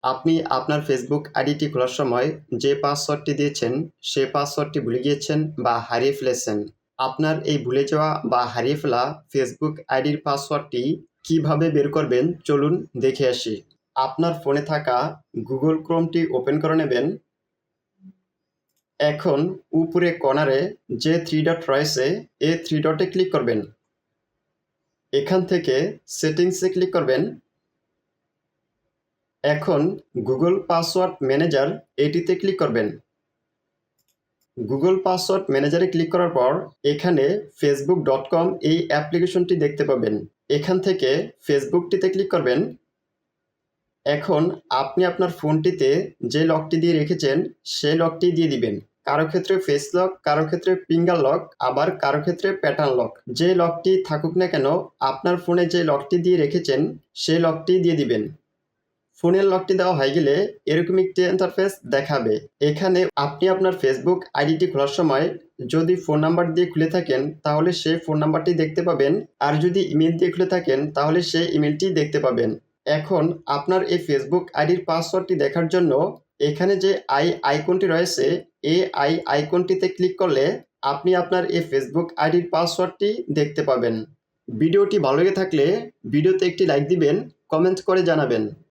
আপনি আপনার ফেসবুক আইডিটি খোলার সময় যে পাসওয়ার্ডটি দিয়েছেন সে পাসওয়ার্ডটি ভুলে গিয়েছেন বা হারিয়ে ফেলেছেন। আপনার এই ভুলে যাওয়া বা হারিয়ে ফেলা ফেসবুক আইডির পাসওয়ার্ডটি কিভাবে বের করবেন চলুন দেখে আসি। আপনার ফোনে থাকা গুগল ক্রোমটি ওপেন করে নেবেন। এখন উপরে কর্নারে যে 3 ডট রয়েছে এই 3 ডটে ক্লিক করবেন। এখান থেকে সেটিংসে ক্লিক করবেন। এখন গুগল পাসওয়ার্ড ম্যানেজার এটিতে ক্লিক করবেন। গুগল পাসওয়ার্ড ম্যানেজারে ক্লিক করার পর এখানে facebook.com এই অ্যাপ্লিকেশনটি দেখতে পাবেন। এখান থেকে ফেসবুকটিতে ক্লিক করবেন। এখন আপনি আপনার ফোনটিতে যে লকটি দিয়ে রেখেছেন সেই লকটি দিয়ে দিবেন। কারো ক্ষেত্রে ফেস লক, কারো ক্ষেত্রে ফিঙ্গার লক, আবার কারো ক্ষেত্রে প্যাটার্ন লক। যে লকটি থাকুক না কেন আপনার ফোনে যে লকটি দিয়ে রেখেছেন সেই লকটি দিয়ে দিবেন। ফোনের লকটি দেওয়া হয়ে গেলে এরকম একটি ইন্টারফেস দেখাবে। এখানে আপনি আপনার ফেসবুক আইডিটি খোলার সময় যদি ফোন নাম্বার দিয়ে খুলে থাকেন তাহলে সেই ফোন নাম্বারটি দেখতে পাবেন, আর যদি ইমেল দিয়ে খুলে থাকেন তাহলে সেই ইমেলটি দেখতে পাবেন। এখন আপনার এই ফেসবুক আইডির পাসওয়ার্ডটি দেখার জন্য এখানে যে আইকনটি রয়েছে এই আইকনটিতে ক্লিক করলে আপনি আপনার এই ফেসবুক আইডির পাসওয়ার্ডটি দেখতে পাবেন। ভিডিওটি ভালো লেগে থাকলে ভিডিওতে একটি লাইক দিবেন, কমেন্ট করে জানাবেন।